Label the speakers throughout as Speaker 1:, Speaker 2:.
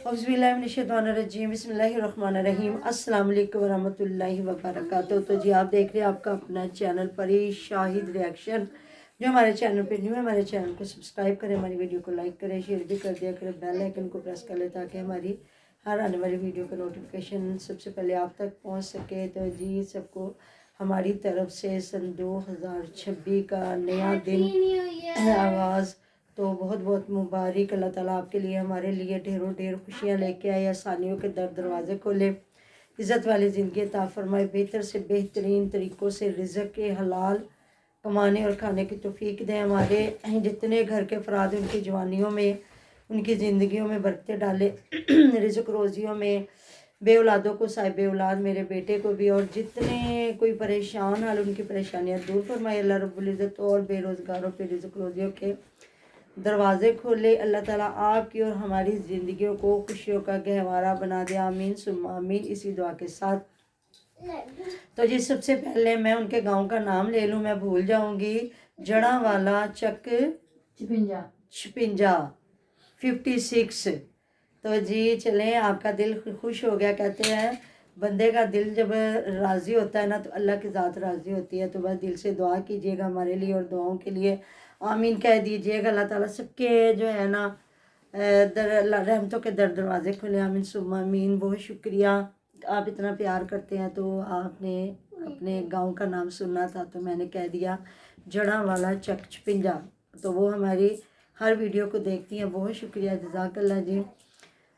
Speaker 1: औज़ुबिल्लाहिमिनश्शैतानिर्रजीम बिस्मिल्लाहिर्रहमानिर्रहीम अस्सलाम वालेकुम वरहमतुल्लाहि वबरकातुहू। तो जी आप देख रहे हैं आपका अपना चैनल परी शाहिद रिएक्शन। जो हमारे चैनल पे न्यू है हमारे चैनल को सब्सक्राइब करें, हमारी वीडियो को लाइक करें, शेयर भी कर दिया करें, बेल आइकन को प्रेस कर लें ताकि हमारी हर आने वाली वीडियो का नोटिफिकेशन सबसे पहले आप तक पहुँच सके। तो जी सबको हमारी तरफ से सन 2026 का नया दिन आगाज़ तो बहुत बहुत मुबारक। अल्लाह ताला आपके लिए हमारे लिए ढेरों ढेर खुशियाँ लेके आए, आसानियों के दरवाजे खोले, इज़्ज़त वाली ज़िंदगी अता फरमाए, बेहतर से बेहतरीन तरीक़ों से रिज़्क़ के हलाल कमाने और खाने की तौफ़ीक दें। हमारे जितने घर के अफराद हैं उनकी जवानियों में, उनकी ज़िंदगियों में बरकतें डाले, रिज़्क़ रोज़ियों में, बे औलादों को साहिब औलाद मेरे बेटे को भी, और जितने कोई परेशान हाल उनकी परेशानियाँ दूर फरमाए अल्लाह रब्बुल इज़्ज़त। और बेरोज़गारों पे रिज़्क़ रोज़ियों के दरवाज़े खोले अल्लाह ताला आपकी और हमारी ज़िंदगियों को खुशियों का गहवारा बना दे, आमीन सुम्मा आमीन। इसी दुआ के साथ तो जी सबसे पहले मैं उनके गांव का नाम ले लूँ, मैं भूल जाऊंगी। जड़ा वाला चक छिपिंजा 56। तो जी चलें, आपका दिल खुश हो गया। कहते हैं बंदे का दिल जब राज़ी होता है ना तो अल्लाह की ज़ात राज़ी होती है। तो बस दिल से दुआ कीजिएगा हमारे लिए और दुआओं के लिए आमीन कह दीजिएगा। अल्लाह ताला सबके जो है ना रहमतों के दरवाजे खुले, आमीन सुम्मा आमीन। बहुत शुक्रिया, आप इतना प्यार करते हैं। तो आपने अपने गांव का नाम सुनना था तो मैंने कह दिया जड़ा वाला चक छिपिंजा। तो वो हमारी हर वीडियो को देखती हैं, बहुत शुक्रिया, जज़ाकल्लाह जी।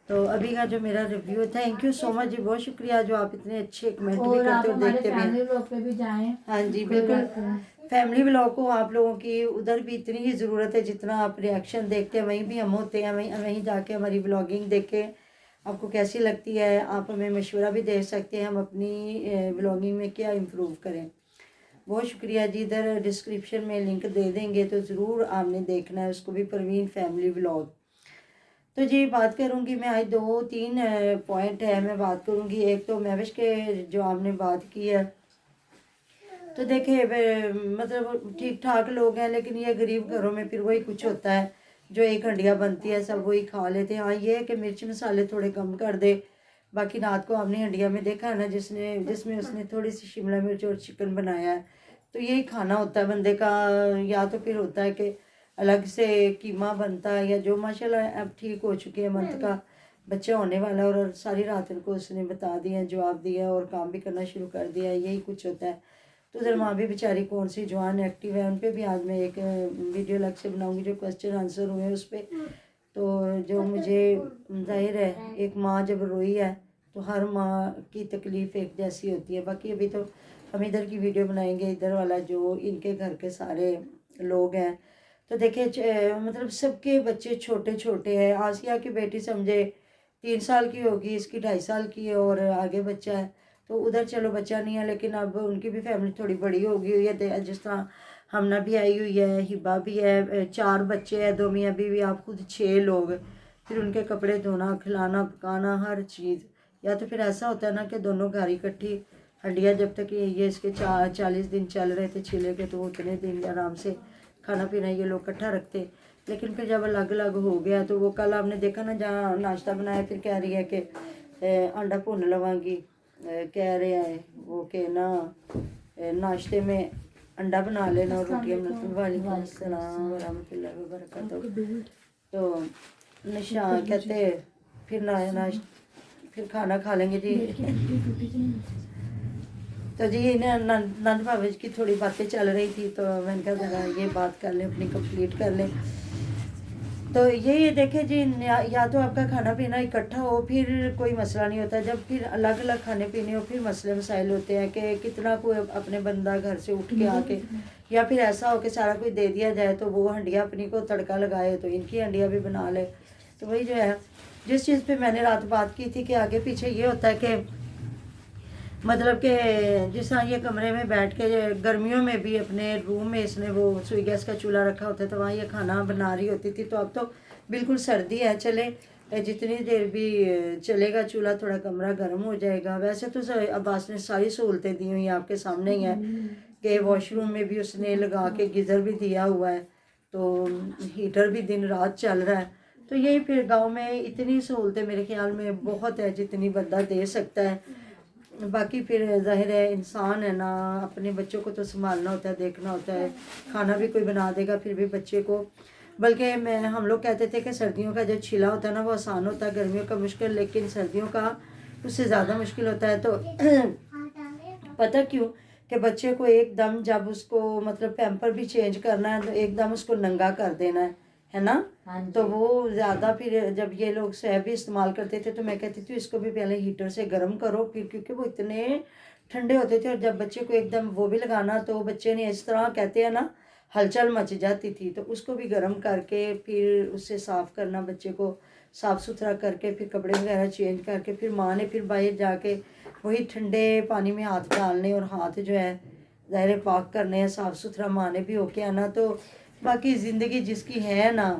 Speaker 1: तो अभी का जो मेरा रिव्यू है, थैंक यू सो मच जी, बहुत शुक्रिया जो आप इतने अच्छे कमेंट भी करते हो, देखते भी हैं। हाँ जी बिल्कुल, फैमिली व्लॉग को आप लोगों की उधर भी इतनी ही ज़रूरत है जितना आप रिएक्शन देखते हैं वहीं भी हम होते हैं। वहीं जाके हमारी व्लॉगिंग देखें, आपको कैसी लगती है, आप हमें मशवरा भी दे सकते हैं हम अपनी व्लॉगिंग में क्या इम्प्रूव करें। बहुत शुक्रिया जी। इधर डिस्क्रिप्शन में लिंक दे देंगे तो ज़रूर आपने देखना है उसको भी, परवीन फैमिली व्लॉग। तो जी बात करूँगी मैं, आज 2-3 पॉइंट है मैं बात करूँगी। एक तो महविश के जो आपने बात की है, तो देखिए मतलब ठीक ठाक लोग हैं लेकिन ये गरीब घरों में फिर वही कुछ होता है जो एक हंडिया बनती है सब वही खा लेते हैं। हाँ ये है कि मिर्च मसाले थोड़े कम कर दे। बाकी रात को आपने हंडिया में देखा है ना जिसमें उसने थोड़ी सी शिमला मिर्च और चिकन बनाया है, तो यही खाना होता है बंदे का। या तो फिर होता है कि अलग से कीमा बनता है, या जो माशाल्लाह अब ठीक हो चुके हैं, मंथ का बच्चा होने वाला है और सारी रात उनको उसने बता दिया, जवाब दिया और काम भी करना शुरू कर दिया, यही कुछ होता है। तो उधर माँ भी बेचारी कौन सी जवान एक्टिव है, उन पर भी आज मैं एक वीडियो अलग से बनाऊंगी जो क्वेश्चन आंसर हुए उस पर। तो जो मुझे जाहिर है एक माँ जब रोई है तो हर माँ की तकलीफ़ एक जैसी होती है। बाकी अभी तो हम इधर की वीडियो बनाएंगे, इधर वाला जो इनके घर के सारे लोग हैं। तो देखिए मतलब सबके बच्चे छोटे छोटे हैं। आसिया की बेटी समझे 3 साल की होगी, इसकी 2.5 साल की है और आगे बच्चा है। तो उधर चलो बच्चा नहीं है लेकिन अब उनकी भी फैमिली थोड़ी बड़ी हो गई हुई है। जिस तरह हमना भी आई हुई है, हिबा भी है, 4 बच्चे हैं, 2 मियाँ बीवी, आप खुद 6 लोग, फिर उनके कपड़े धोना, खिलाना, पकाना, हर चीज़। या तो फिर ऐसा होता है ना कि दोनों घर इकट्ठी हंडिया, जब तक ये इसके 40 दिन चल रहे थे छिले के तो उतने दिन आराम से खाना पीना ये लोग इकट्ठा रखते। लेकिन फिर जब अलग अलग हो गया तो वो कल आपने देखा ना जहाँ नाश्ता बनाया, फिर कह रही है कि अंडा भुन लवांगी, कह रहे हैं वो कि ना नाश्ते में अंडा बना लेना और रोटियाँ बना। वालेकुम अस्सलाम वरहमतुल्लाहि वबरकातुहू। तो निशा कहते फिर फिर खाना खा लेंगे जी। तो जी नंद भावेश की थोड़ी बातें चल रही थी तो मैंने कहा ज़रा ये बात कर लें, अपनी कंप्लीट कर लें। तो ये देखे जी या तो आपका खाना पीना इकट्ठा हो फिर कोई मसला नहीं होता, जब फिर अलग अलग खाने पीने हो फिर मसले मसाइल होते हैं कि कितना कोई अपने बंदा घर से उठ के आके, या फिर ऐसा हो कि सारा कुछ दे दिया जाए तो वो हंडिया अपनी को तड़का लगाए तो इनकी हंडिया भी बना ले। तो वही जो है जिस चीज़ पे मैंने रात बात की थी कि आगे पीछे ये होता है कि मतलब कि जिस तरह ये कमरे में बैठ के गर्मियों में भी अपने रूम में इसने वो सुई गैस का चूल्हा रखा होता है तो वहाँ ये खाना बना रही होती थी। तो अब तो बिल्कुल सर्दी है, चले जितनी देर भी चलेगा चूल्हा, थोड़ा कमरा गर्म हो जाएगा। वैसे तो अब्बास ने सारी सहूलतें दी हुई हैं, आपके सामने ही है कि वॉशरूम में भी उसने लगा के गीज़र भी दिया हुआ है, तो हीटर भी दिन रात चल रहा है। تو یہی پھر گاؤں میں اتنی سہولتیں میرے خیال میں بہت ہے جتنی بندہ دے سکتا ہے۔ باقی پھر ظاہر ہے انسان ہے نا، اپنے بچوں کو تو سنبھالنا ہوتا ہے، دیکھنا ہوتا ہے، کھانا بھی کوئی بنا دے گا پھر بھی بچے کو، بلکہ ہم لوگ کہتے تھے کہ سردیوں کا جو چھلا ہوتا ہے نا وہ آسان ہوتا ہے، گرمیوں کا مشکل، لیکن سردیوں کا اس سے زیادہ مشکل ہوتا ہے۔ تو پتہ کیوں کہ بچے کو ایک دم جب اس کو مطلب پیمپر بھی چینج کرنا ہے تو ایک دم اس کو ننگا کر دینا ہے نا، تو وہ زیادہ پھر جب یہ لوگ سیب بھی استعمال کرتے تھے تو میں کہتی تھی اس کو بھی پہلے ہیٹر سے گرم کرو پھر، کیونکہ وہ اتنے ٹھنڈے ہوتے تھے، اور جب بچے کو ایک دم وہ بھی لگانا تو بچے نے اس طرح کہتے ہیں نا ہلچل مچ جاتی تھی، تو اس کو بھی گرم کر کے پھر اس سے صاف کرنا، بچے کو صاف ستھرا کر کے پھر کپڑے وغیرہ چینج کر کے پھر ماں نے پھر باہر جا کے وہی ٹھنڈے پانی میں ہاتھ ڈالنے اور ہاتھ جو ہے ظاہر پاک کرنے ہیں، صاف ستھرا ماں نے بھی ہو کے آنا۔ تو باقی زندگی جس کی ہے نا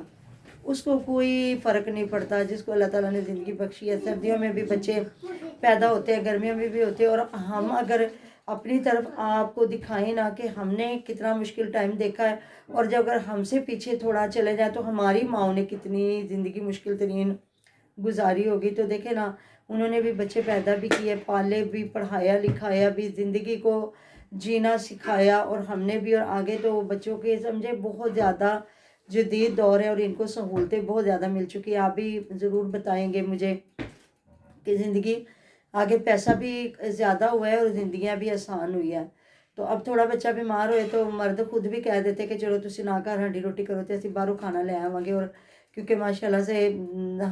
Speaker 1: اس کو کوئی فرق نہیں پڑتا، جس کو اللہ تعالیٰ نے زندگی بخشی ہے۔ سردیوں میں بھی بچے پیدا ہوتے ہیں، گرمیوں میں بھی ہوتے ہیں، اور ہم اگر اپنی طرف آپ کو دکھائیں نا کہ ہم نے کتنا مشکل ٹائم دیکھا ہے، اور جب اگر ہم سے پیچھے تھوڑا چلے جائیں تو ہماری ماؤں نے کتنی زندگی مشکل ترین گزاری ہوگی۔ تو دیکھیں نا انہوں نے بھی بچے پیدا بھی کیے، پالے بھی، پڑھایا لکھایا بھی، زندگی کو جینا سکھایا، اور ہم نے بھی، اور آگے تو بچوں کے سمجھے بہت زیادہ جدید دور ہے اور ان کو سہولتیں بہت زیادہ مل چکی ہیں۔ آپ بھی ضرور بتائیں گے مجھے کہ زندگی آگے پیسہ بھی زیادہ ہوا ہے اور زندگیاں بھی آسان ہوئی ہیں۔ تو اب تھوڑا بچہ بیمار ہوئے تو مرد خود بھی کہہ دیتے کہ چلو تسی نہ گھر ہڈی روٹی کرو تے اسی باہروں کھانا لے آواں گے، اور کیونکہ ماشاءاللہ سے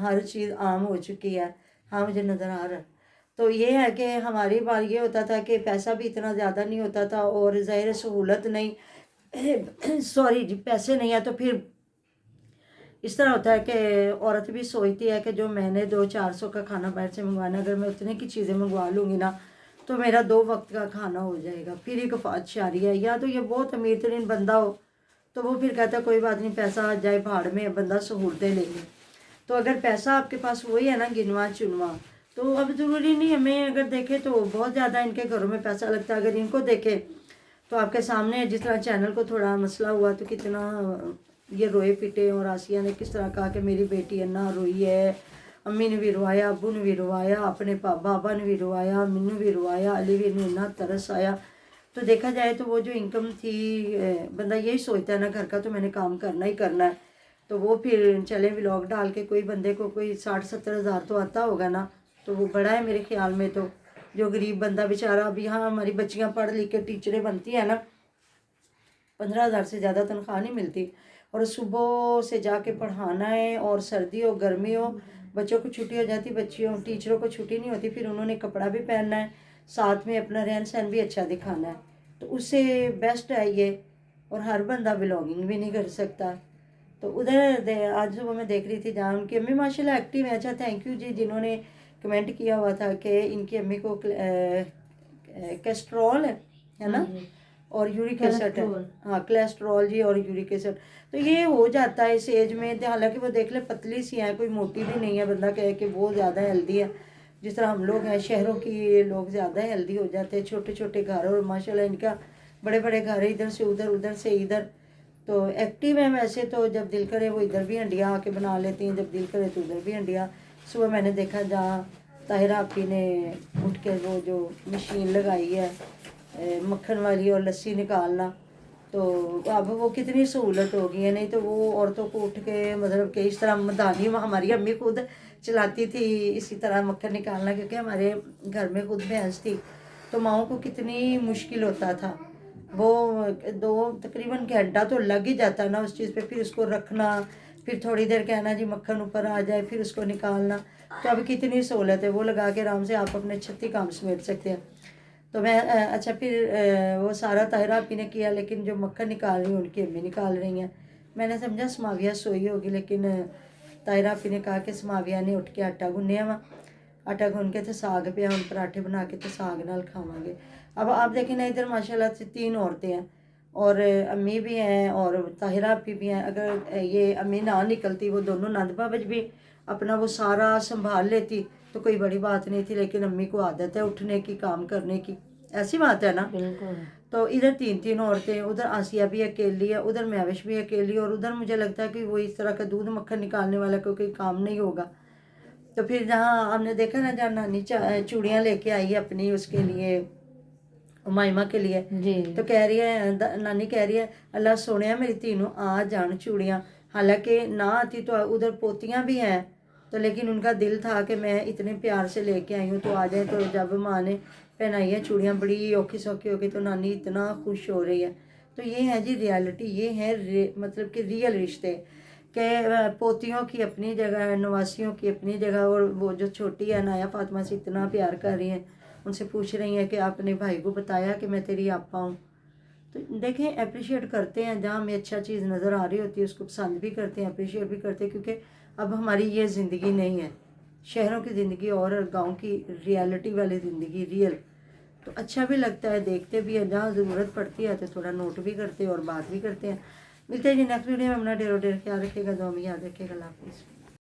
Speaker 1: ہر چیز عام ہو چکی ہے۔ ہاں مجھے نظر آ رہا ہے۔ تو یہ ہے کہ ہماری بار یہ ہوتا تھا کہ پیسہ بھی اتنا زیادہ نہیں ہوتا تھا، اور ظاہر سہولت نہیں سوری جی پیسے نہیں ہیں، تو پھر اس طرح ہوتا ہے کہ عورت بھی سوچتی ہے کہ جو میں نے 200-400 کا کھانا باہر سے منگوانا، اگر میں اتنے کی چیزیں منگوا لوں گی نا تو میرا 2 وقت کا کھانا ہو جائے گا۔ پھر ایک کفایت شعاری ہے، یا تو یہ بہت امیر ترین بندہ ہو تو وہ پھر کہتا ہے کوئی بات نہیں، پیسہ آ جائے بھاڑ میں، بندہ سہولتیں لے لے۔ تو اگر پیسہ آپ کے پاس وہی ہے نا گنوا چنوا، تو اب ضروری نہیں، ہمیں اگر دیکھیں تو بہت زیادہ ان کے گھروں میں پیسہ لگتا ہے۔ اگر ان کو دیکھیں تو آپ کے سامنے جس طرح چینل کو تھوڑا مسئلہ ہوا تو کتنا یہ روئے پیٹے، اور آسیہ نے کس طرح کہا کہ میری بیٹی انا روئی ہے، امی نے بھی روایا، ابو نے بھی روایا، اپنے بابا نے بھی روایا، مینو بھی روایا، علی بھی نے اتنا ترس آیا۔ تو دیکھا جائے تو وہ جو انکم تھی، بندہ یہی سوچتا ہے نا گھر کا تو میں نے کام کرنا ہی کرنا ہے، تو وہ پھر چلے ولاگ ڈال کے کوئی بندے کو کوئی 60-70 ہزار تو آتا ہوگا نا، تو وہ بڑا ہے میرے خیال میں۔ تو جو غریب بندہ بیچارہ، ابھی ہاں ہماری بچیاں پڑھ لکھ کے ٹیچریں بنتی ہیں نا، 15,000 سے زیادہ تنخواہ نہیں ملتی، اور صبح سے جا کے پڑھانا ہے، اور سردی ہو گرمی ہو بچوں کو چھٹی ہو جاتی، بچیوں ٹیچروں کو چھٹی نہیں ہوتی، پھر انہوں نے کپڑا بھی پہننا ہے، ساتھ میں اپنا رہن سہن بھی اچھا دکھانا ہے، تو اس سے بیسٹ ہے یہ، اور ہر بندہ بلانگنگ بھی نہیں کر سکتا۔ تو ادھر آج صبح میں دیکھ رہی تھی جہاں ان کی امی ماشاء اللہ ایکٹیو ہے۔ اچھا تھینک یو جی جنہوں نے کمنٹ کیا ہوا تھا کہ ان کی امی کو کیسٹرول ہے نا اور یورک ایسڈ ہے، ہاں کولیسٹرول جی اور یورک ایسڈ، تو یہ ہو جاتا ہے اس ایج میں۔ حالانکہ وہ دیکھ لے پتلی سی ہیں، کوئی موٹی بھی نہیں ہے، بندہ کہے کہ وہ زیادہ ہیلدی ہے، جس طرح ہم لوگ ہیں شہروں کی لوگ زیادہ ہیلدی ہو جاتے ہیں، چھوٹے چھوٹے گھر، اور ماشاءاللہ ان کا بڑے بڑے گھر ہے، ادھر سے ادھر ادھر سے ادھر، تو ایکٹیو ہیں ویسے تو، جب دل کرے وہ ادھر بھی ہنڈیاں آ کے بنا لیتی ہیں، جب دل کرے تو ادھر بھی ہنڈیاں۔ صبح میں نے دیکھا جہاں طاہرہ آپی نے اٹھ کے وہ جو مشین لگائی ہے مکھن والی اور لسی نکالنا، تو اب وہ کتنی سہولت ہو گئی ہے، نہیں تو وہ عورتوں کو اٹھ کے مطلب کہ اس طرح مدانی ہماری امی خود چلاتی تھی اسی طرح مکھن نکالنا، کیونکہ ہمارے گھر میں خود بھینس تھی، تو ماؤں کو کتنی مشکل ہوتا تھا، وہ تقریباً گھنٹہ تو لگ ہی جاتا نا اس چیز پہ، پھر اس کو رکھنا، پھر تھوڑی دیر کہنا جی مکھن اوپر آ جائے، پھر اس کو نکالنا، تو اب کتنی سہولت ہے، وہ لگا کے آرام سے آپ اپنے 36 کام سمیٹ سکتے ہیں۔ تو میں اچھا پھر وہ سارا طاہرہ آپی نے کیا، لیکن جو مکھن نکال رہی ہیں ان کی امی نکال رہی ہیں۔ میں نے سمجھا سماویہ سوئی ہوگی، لیکن طاہرہ آپی نے کہا کہ سماویہ نے اٹھ کے آٹا گنیا وا، آٹا گن کے تو ساگ پہ ہم پراٹھے بنا کے تو ساگ نال کھاواں گے۔ اب آپ دیکھیں نا ادھر ماشاءاللہ سے 3 عورتیں ہیں، اور امی بھی ہیں اور طاہرہ آپی بھی ہیں، اگر یہ امی نہ نکلتی، وہ دونوں نند بابج بھی اپنا وہ سارا سنبھال لیتی تو کوئی بڑی بات نہیں تھی، لیکن امی کو عادت ہے اٹھنے کی، کام کرنے کی، ऐसी बात है ना।
Speaker 2: बिल्कुल।
Speaker 1: तो इधर 3 औरतें, उधर आसिया भी अकेली है, उधर महविश भी अकेली, और उधर मुझे लगता है कि वो इस तरह का दूध मक्खन निकालने वाला कोई काम नहीं होगा। तो फिर जहाँ हमने देखा ना, जहाँ नानी चूड़ियाँ लेके आई है अपनी उसके लिए, उमाइमा के लिए,
Speaker 2: जी।
Speaker 1: तो कह रही है, नानी कह रही है अल्लाह सोने मेरी तीनों आ जान चूड़ियाँ। हालांकि ना आती तो उधर पोतियाँ भी हैं, तो लेकिन उनका दिल था कि मैं इतने प्यार से लेके आई हूँ तो आ जाए। तो जब माँ ने पहनाई है चूड़ियाँ बड़ी औखी सौखी होगी, तो नानी इतना खुश हो रही है। तो ये है जी रियलिटी, ये है मतलब कि रियल रिश्ते के। पोतियों की अपनी जगह, नवासियों की अपनी जगह, और वो जो छोटी है नाया फातिमा से इतना प्यार कर रही है, उनसे पूछ रही हैं कि आपने भाई को बताया कि मैं तेरी आपा हूँ। तो देखें, अप्रिशिएट करते हैं, जहाँ हमें अच्छा चीज़ नज़र आ रही होती है उसको पसंद भी करते हैं, अप्रिशिएट भी करते हैं, क्योंकि अब हमारी ये ज़िंदगी नहीं है, शहरों की ज़िंदगी और गांव की रियलिटी वाली ज़िंदगी रियल। तो अच्छा भी लगता है, देखते भी हैं, जहाँ ज़रूरत पड़ती है तो थोड़ा नोट भी करते हैं और बात भी करते हैं। मिलते हैं जी नेक्स्ट वीडियो में। अपना ढेरों ढेर ख्याल रखिएगा, दुआ में याद रखिएगा। अल्लाह हाफिज़।